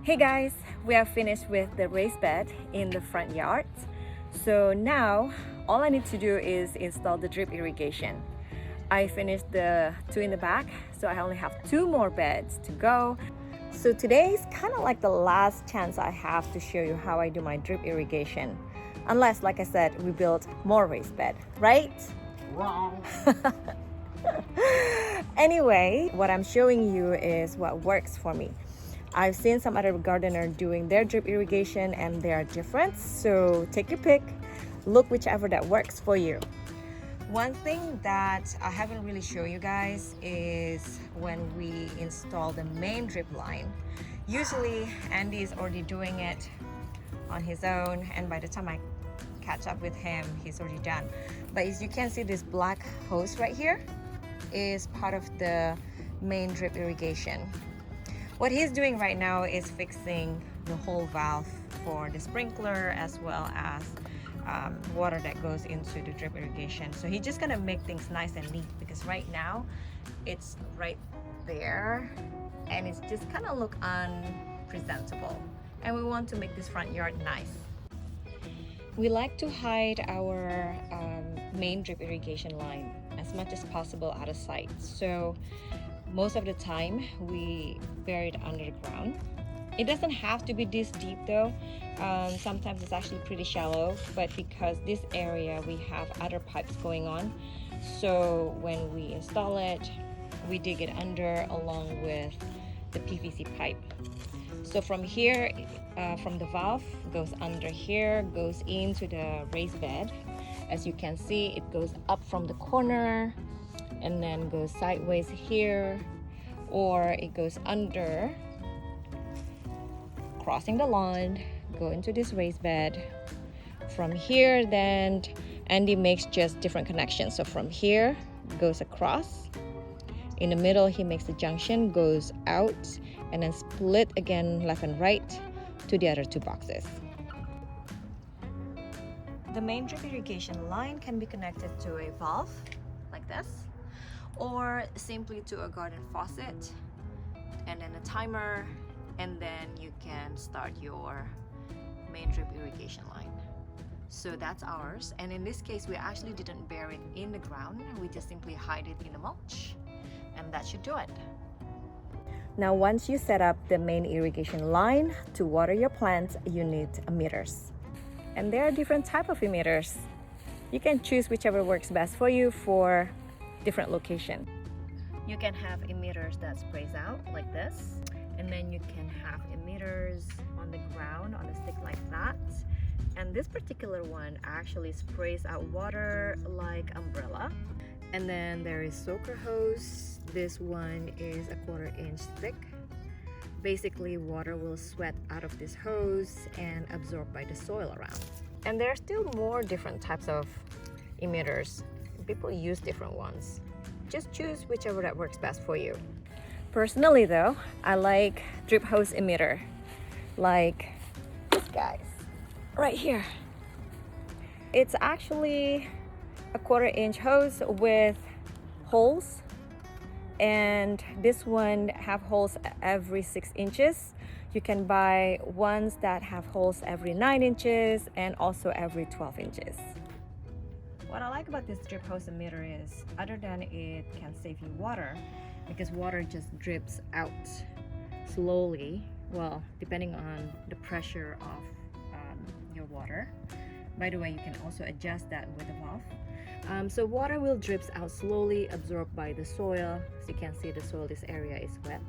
Hey guys, we are finished with the raised bed in the front yard. So now all I need to do is install the drip irrigation. I finished the two in the back, so I only have two more beds to go. So today is kind of like the last chance I have to show you how I do my drip irrigation. Unless, like I said, we build more raised bed, right? Wrong. Anyway, what I'm showing you is what works for me. I've seen some other gardener doing their drip irrigation and they are different, so take your pick, look whichever that works for you. One thing that I haven't really shown you guys is when we install the main drip line. Usually Andy is already doing it on his own, and by the time I catch up with him, he's already done. But as you can see, this black hose right here is part of the main drip irrigation. What he's doing right now is fixing the whole valve for the sprinkler as well as water that goes into the drip irrigation. So he's just gonna make things nice and neat, because right now it's right there and it's just kind of look unpresentable, and we want to make this front yard nice. We like to hide our main drip irrigation line as much as possible out of sight. So most of the time we bury it underground. It doesn't have to be this deep though. Sometimes it's actually pretty shallow, but because this area we have other pipes going on, so when we install it, we dig it under along with the PVC pipe. So from here, from the valve goes under here, goes into the raised bed. As you can see, it goes up from the corner and then goes sideways here, or it goes under, crossing the lawn, go into this raised bed. From here, then Andy makes just different connections. So from here goes across, in the middle he makes the junction, goes out, and then split again left and right to the other two boxes. The main drip irrigation line can be connected to a valve like this, or simply to a garden faucet, and then a timer, and then you can start your main drip irrigation line. So that's ours, and in this case we actually didn't bury it in the ground, we just simply hide it in the mulch, and that should do it. Now once you set up the main irrigation line, to water your plants you need emitters, and there are different type of emitters. You can choose whichever works best for you for different location. You can have emitters that sprays out like this, and then you can have emitters on the ground on a stick like that, and this particular one actually sprays out water like umbrella. And then there is soaker hose. This one is a 1/4 inch thick. Basically water will sweat out of this hose and absorbed by the soil around. And there are still more different types of emitters. People use different ones. Just choose whichever that works best for you. Personally though, I like drip hose emitter, like this guys right here. It's actually a 1/4 inch hose with holes, and this one have holes every 6 inches. You can buy ones that have holes every 9 inches and also every 12 inches. What I like about this drip hose emitter is, other than it can save you water, because water just drips out slowly, well, depending on the pressure of your water. By the way, you can also adjust that with a valve. So water will drips out slowly, absorbed by the soil. As you can see, the soil, this area is wet.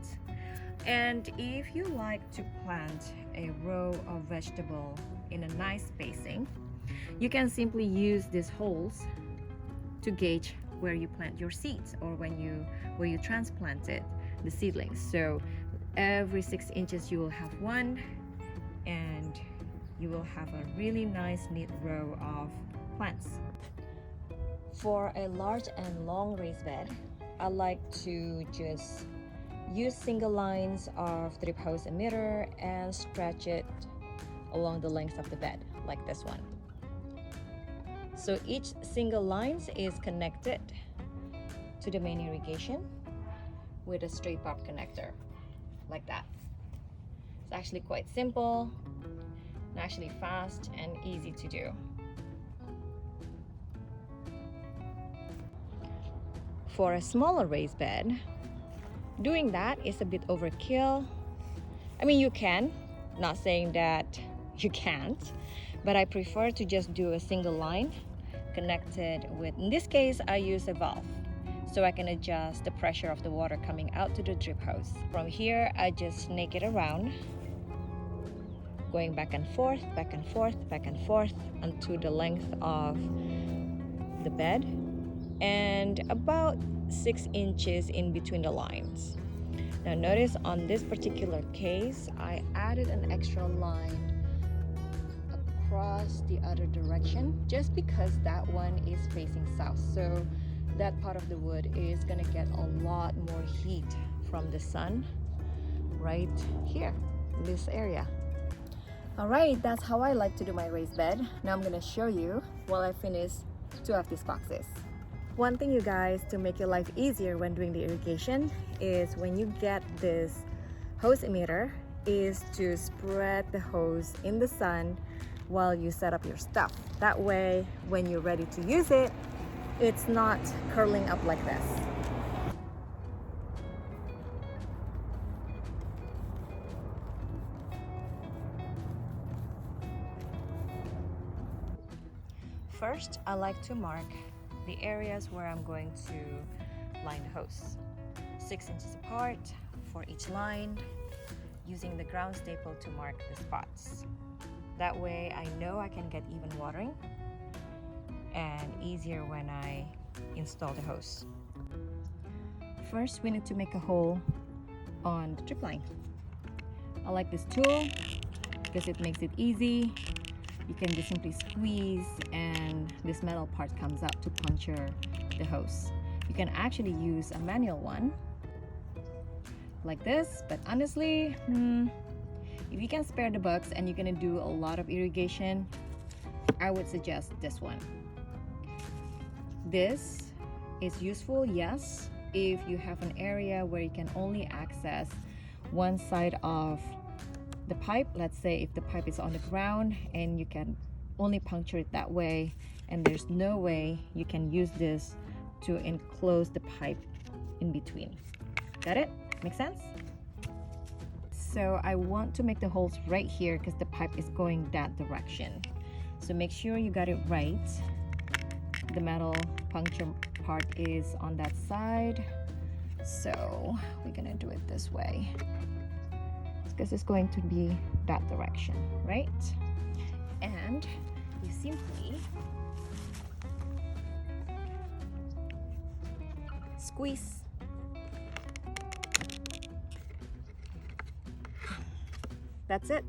And if you like to plant a row of vegetable in a nice spacing, you can simply use these holes to gauge where you plant your seeds, or where you transplanted the seedlings. So every 6 inches you will have one, and you will have a really nice neat row of plants. For a large and long raised bed, I like to just use single lines of drip hose emitter and stretch it along the length of the bed like this one. So each single lines is connected to the main irrigation with a straight pop connector like that. actually quite simple and actually fast and easy to do. For a smaller raised bed, doing that is a bit overkill. I mean, you can, not saying that you can't, but I prefer to just do a single line connected with, in this case, I use a valve so I can adjust the pressure of the water coming out to the drip hose. From here, I just snake it around, going back and forth, back and forth, back and forth onto the length of the bed and about 6 inches in between the lines. Now notice on this particular case, I added an extra line across the other direction just because that one is facing south. So that part of the wood is gonna get a lot more heat from the sun right here in this area. All right, that's how I like to do my raised bed. Now I'm gonna show you while I finish 2 of these boxes. One thing, you guys, to make your life easier when doing the irrigation is when you get this hose emitter is to spread the hose in the sun while you set up your stuff. That way, when you're ready to use it, it's not curling up like this. First, I like to mark the areas where I'm going to line the hose. 6 inches apart for each line, using the ground staple to mark the spots. That way I know I can get even watering and easier when I install the hose. First, we need to make a hole on the drip line. I like this tool because it makes it easy. You can just simply squeeze and this metal part comes out to puncture the hose. You can actually use a manual one like this, but honestly, if you can spare the bucks and you're gonna do a lot of irrigation, I would suggest this one. This is useful, yes, if you have an area where you can only access one side of the pipe. Let's say if the pipe is on the ground and you can only puncture it that way and there's no way you can use this to enclose the pipe in between. Got it? Make sense? So I want to make the holes right here because the pipe is going that direction. So make sure you got it right. The metal puncture part is on that side. So we're gonna do it this way, because it's going to be that direction, right? And you simply squeeze. That's it.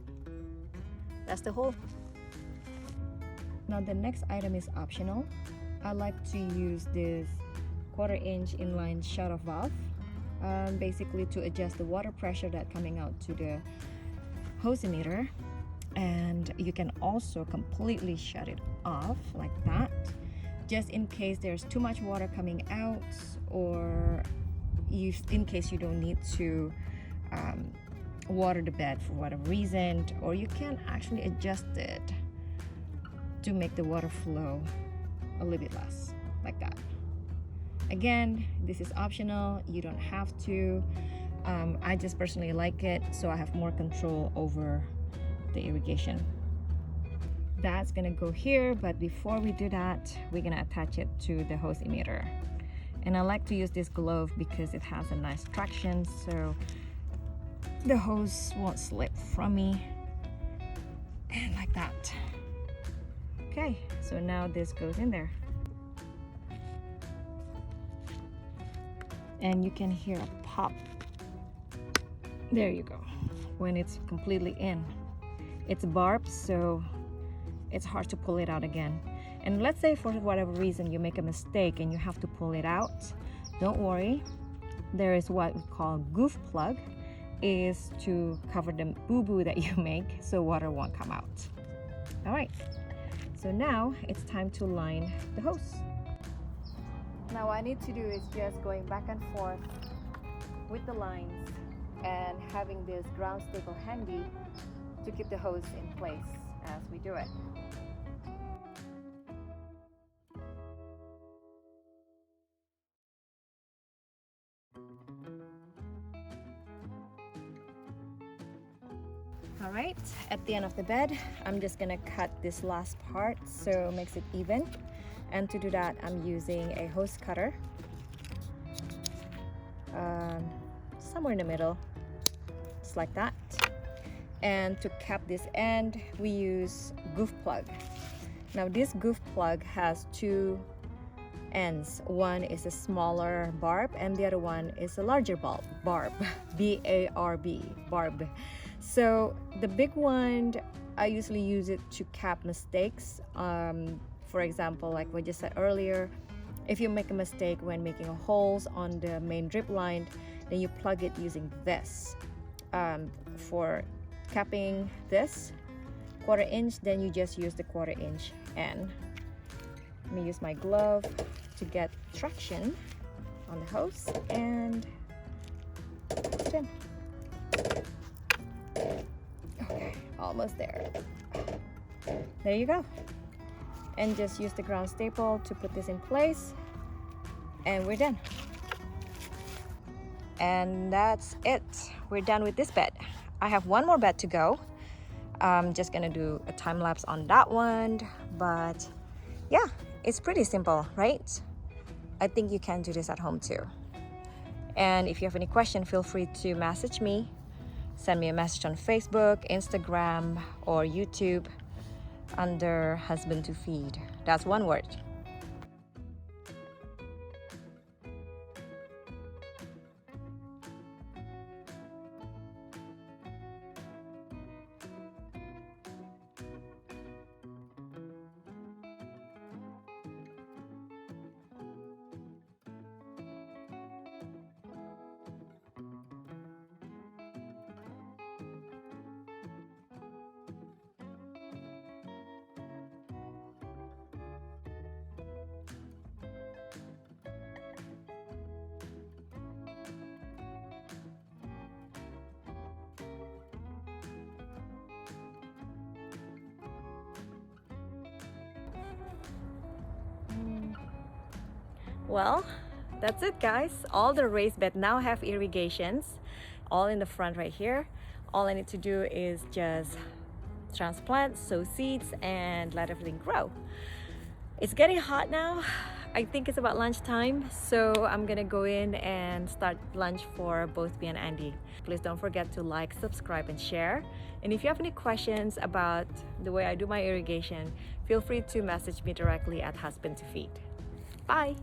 That's the hole. Now the next item is optional. I like to use this 1/4 inch inline shut-off valve, basically to adjust the water pressure that coming out to the hose emitter. And you can also completely shut it off like that, just in case there's too much water coming out, or in case you don't need to water the bed for whatever reason, or you can actually adjust it to make the water flow a little bit less, like that. Again, this is optional, you don't have to. I just personally like it, so I have more control over the irrigation. That's gonna go here, but before we do that, we're gonna attach it to the hose emitter. And I like to use this glove because it has a nice traction, so the hose won't slip from me. And like that. Okay, so now this goes in there. And you can hear a pop. There you go, when it's completely in. It's barbed, so it's hard to pull it out again. And let's say for whatever reason you make a mistake and you have to pull it out, don't worry. There is what we call goof plug, is to cover the boo-boo that you make so water won't come out. All right, so now it's time to line the hose. Now what I need to do is just going back and forth with the lines and having this ground staple handy to keep the hose in place as we do it. Alright, at the end of the bed, I'm just gonna cut this last part so it makes it even. And to do that, I'm using a hose cutter. Somewhere in the middle, just like that. And to cap this end, we use goof plug. Now this goof plug has two ends. One is a smaller barb and the other one is a larger barb. B-A-R-B, barb. So the big one, I usually use it to cap mistakes. For example, like what I just said earlier, if you make a mistake when making holes on the main drip line, then you plug it using this. For capping this 1/4 inch, then you just use the 1/4 inch end. Let me use my glove to get traction on the hose and put it in. Okay, almost there. There you go. And just use the ground staple to put this in place, and we're done. And that's it. We're done with this bed. I have one more bed to go. I'm just gonna do a time lapse on that one, but yeah, it's pretty simple, right? I think you can do this at home too. And if you have any question, feel free to message me. Send me a message on Facebook, Instagram, or YouTube under HusbandToFeed. That's one word. Well, that's it guys. All the raised bed now have irrigations, all in the front right here. All I need to do is just transplant, sow seeds, and let everything grow. It's getting hot now. I think it's about lunchtime, so I'm gonna go in and start lunch for both me and Andy. Please don't forget to like, subscribe, and share. And if you have any questions about the way I do my irrigation, feel free to message me directly at HusbandToFeed. Bye!